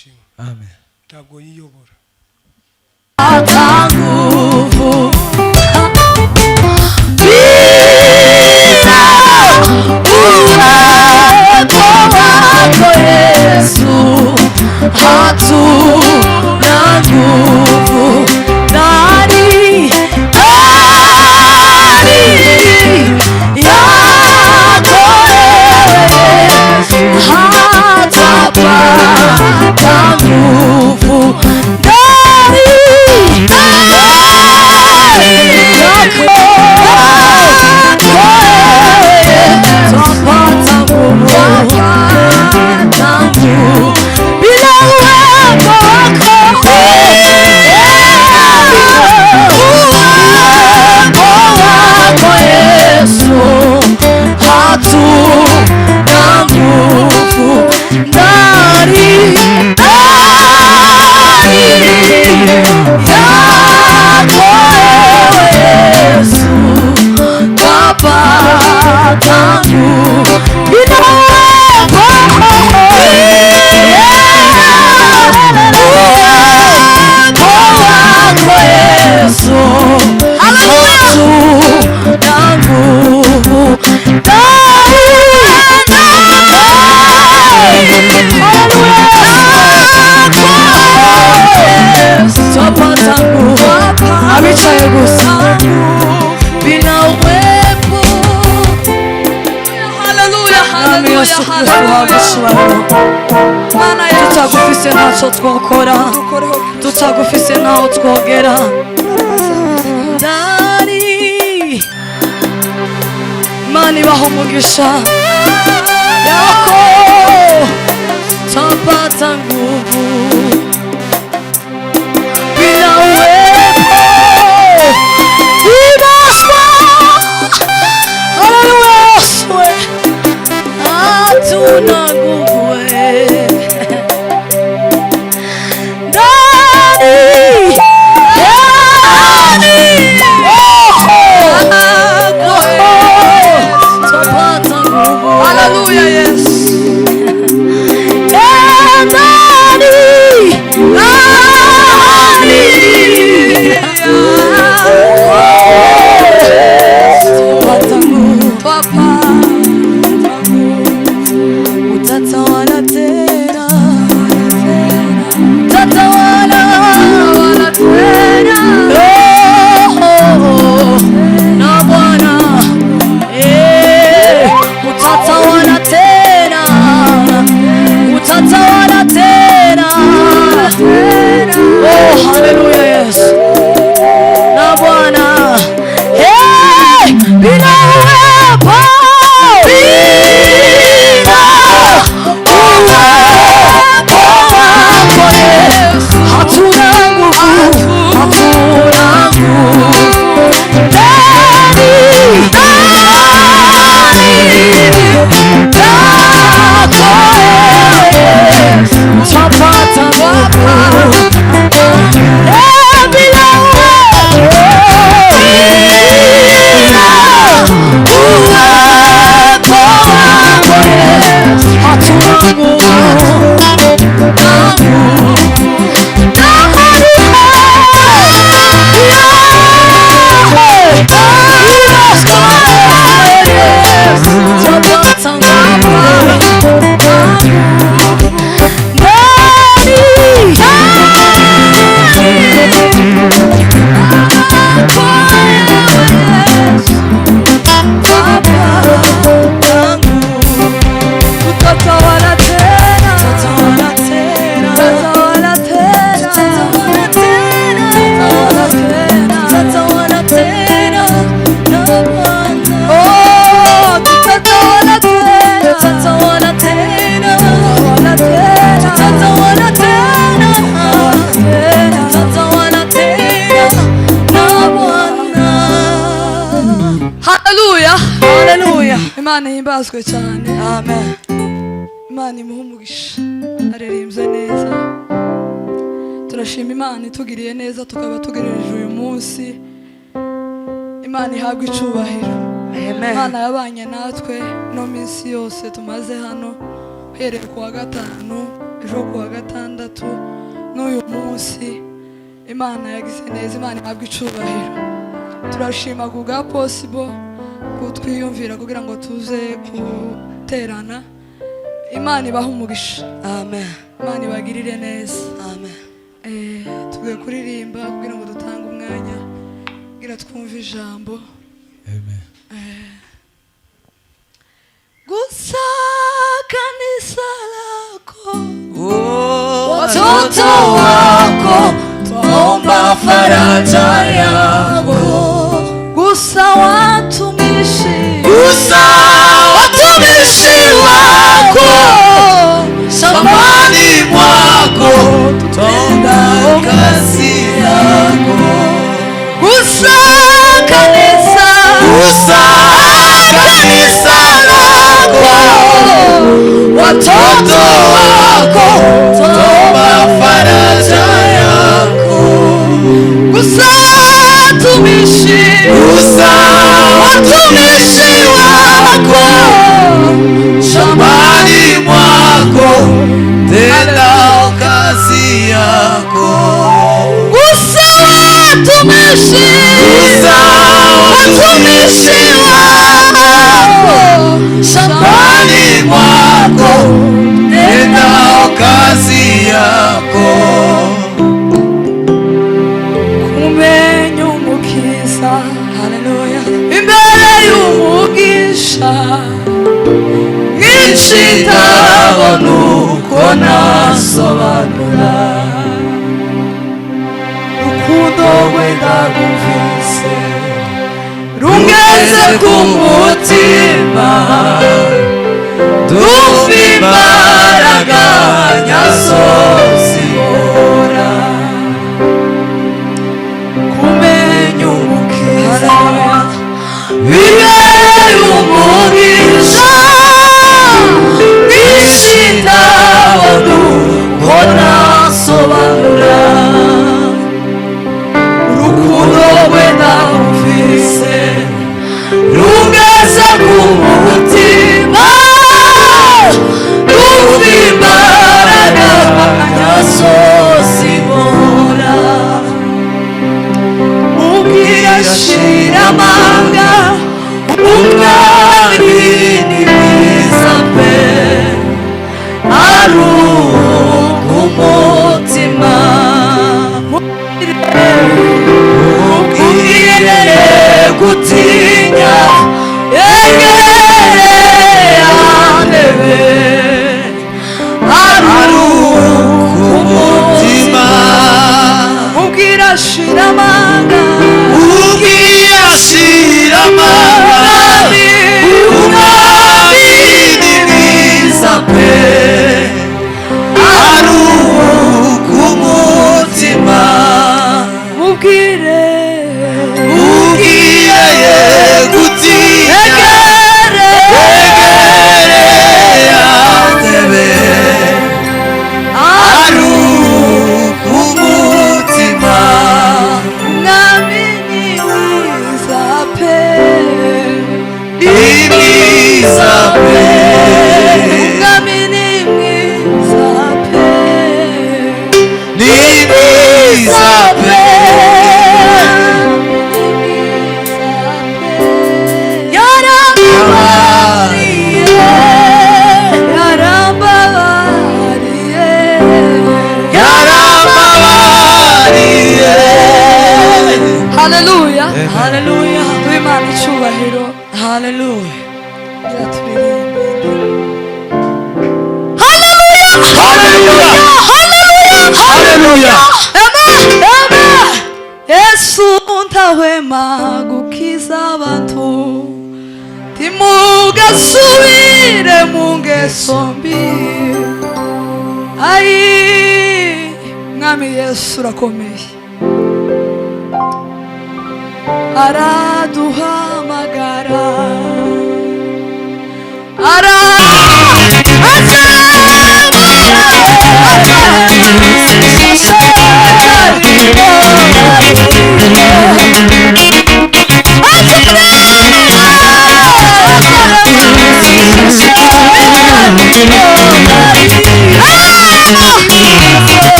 ashimwe. Amen. Ntabwo yiyobora. Atanguvu Yesu hatuna nguvu ndani yako hatapata nguvu ndani tutagufise naco twokora tutagufise naho twogera ndani mani baho umugisha yako tapata nguvu bila uwepo ibaswa haleluya hatuna nguvu Hallelujah, yes. Imana himbazwe cyane. Amen. Imana imuhe umugisha. Aririmbye neza. Turashima Imana itugiriye neza tukaba tugerereje uyu munsi. Imana ihabwe icubahiro. Amen. Imana yabanye natwe no minsi yose tumaze hano. uhereye ku wa gatanu ejo ku wa gatandatu n'uyu munsi Imana yagize neza. Imana ihabwe icubahiro. Turashima ku bwa Possible kutwiyumvira kugira ngo tuze guterana. Imana ibahe umugisha. Amen. Imana ibagirire neza. Amen. Tugiye kuririmba kugira ngo dutange umwanya kugira twumve ijambo. Amen. Gusa kanisa lako, Watoto wako twaomba faraja yako. gusa watumishi, Gusa watumishi wako shambani mwako, twaomba kazi yako. gusa kanisa, Gusa kanisa lako, watoto wako twaomba faraja yako. gusa watumishi, Gusa watumishi wako shambani mwako, tenda kazi yako. gusa watumishi, Gusa watumishi wako shambani mwako, tenda kazi yako. kumenya umukiza, haleluya, imbere y'umugisha Nyinshi ndabona uko nasobanura, urukundo rwe ndagumvise rungeze ku mutima, dumva imbaraga nyazo zihora. kumenya umukiza, Bibereye umugisha, nyinshi ndabona uko nasobanura, urukundo rwe ndamufise rungeze ku mutima, dumva imbaraga nyazo zihora. Mubwira shira amanga, umwami ni mwiza pe, aruhuka umutima. Mubwire gutinya, yegere yandebe, aruhuka umutima. mubwira shira amanga, Mubwira shira amanga, umwami ni mwiza pe, aruhuka umutima. mubwire Mubwire ye gutinya, yegere yandebe, aruhuka umutima. umwami ni mwiza pe, Ni mwiza pe, umwami ni mwiza pe, ni mwiza pe. yarambabariye, yarambabariye, Yarambabariye. haleluya, Haleluya. duhe Imana icyubahiro. Haleluya. Gira turirimbe. Haleluya. Haleluya. Amen, amen. Yesu ntahwema gukiza abantu, ntimugasubire mu ngeso mbi. Ayi, mwami Yesu urakomeye, araduhamagara,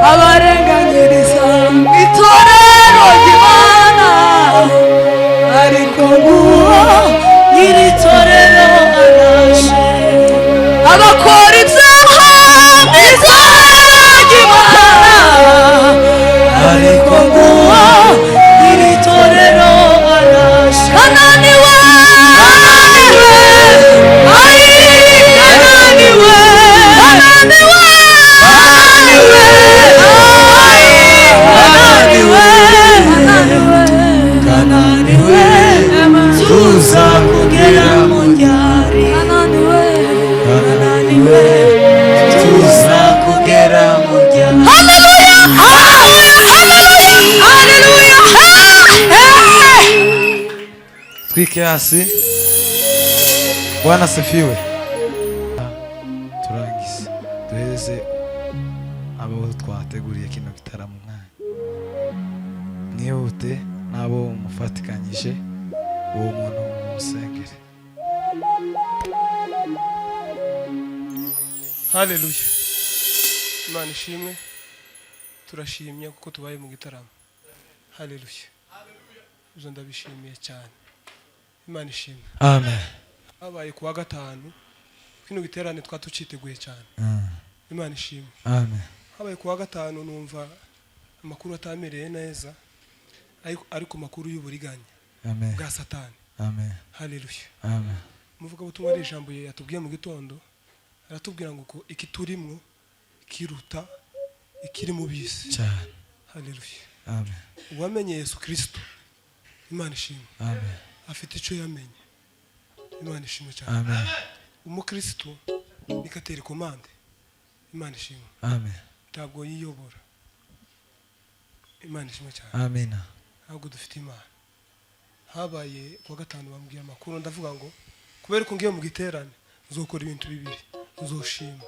Abare twike hasi. Bwana asifiwe. Turangize duheze abo twateguriye kino gitaramo mwanya. Mwihute nabo mufatikanyije uwo muntu musengere. Haleluya. Imana ishimwe. Turashimye kuko tubaye mu gitaramo. Haleluya. Uzo ndabishimiye cyane. Imana ishimwe. Amen. Abaye kuwa gatanu kino giterane twatuciteguye cyane. Imana ishimwe. Amen. Abaye kuwa gatanu numva amakuru atamereye neza ariko makuru y'uburiganya. Amen. Bwa Satani. Amen. Haleluya. Amen. Muvuga butumwa ari ijambo yatubwiye mu gitondo. Aratubwira ngo iki turimwo kiruta ikiri mu bisi cyane. Haleluya. Amen. Uwamenye Yesu Kristo, Imana ishimwe. Amen. Afite icyo yamenye. Imana ishimwe cyane. Amen. Umukristo nikatera komande. Imana ishimwe. Amen. Ntabwo yiyobora. Imana ishimwe cyane. Amina. Ntabwo dufite Imana. Habaye kuwa gatanu bambwiye amakuru ndavuga ngo kubera ko ngiye mu giterane nzokora ibintu bibiri. Nzoshima.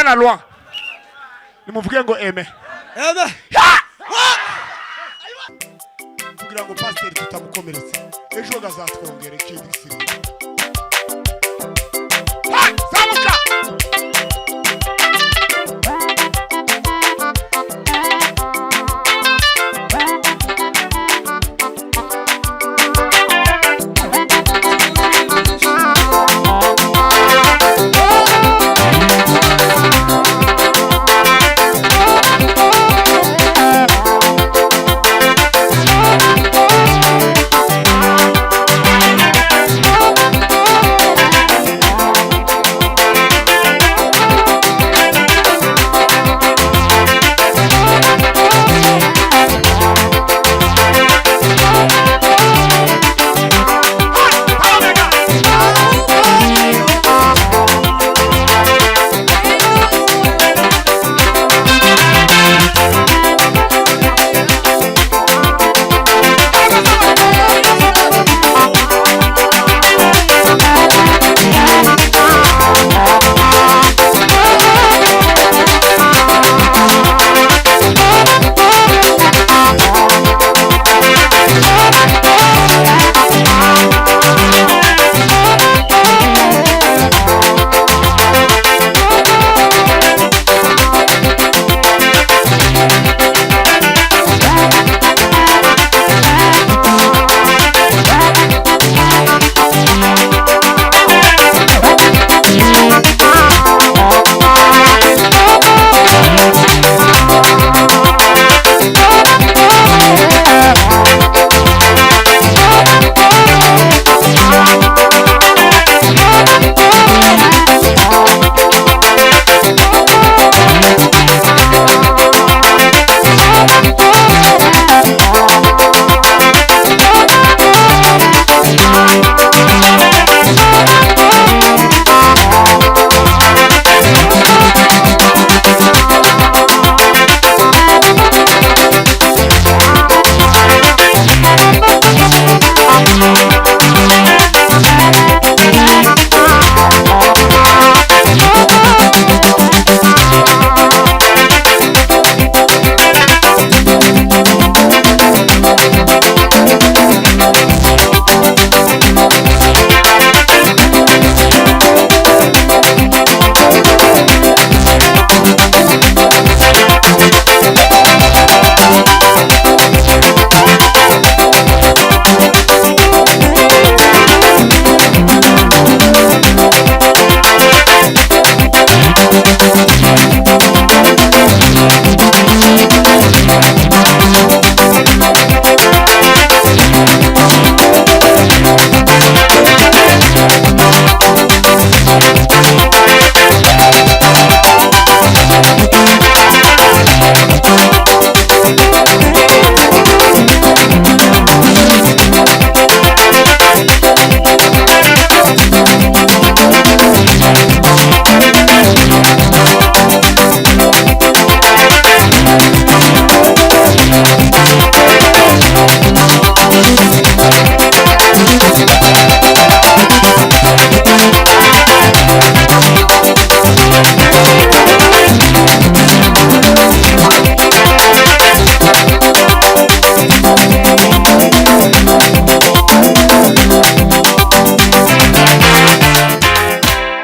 la loi. Nimuvuge ngo amen. Amen. Kugira ngo pastor tutamukomeretsa. Ejo gazatwongera ikindi gisiri. Ha! Zamuka!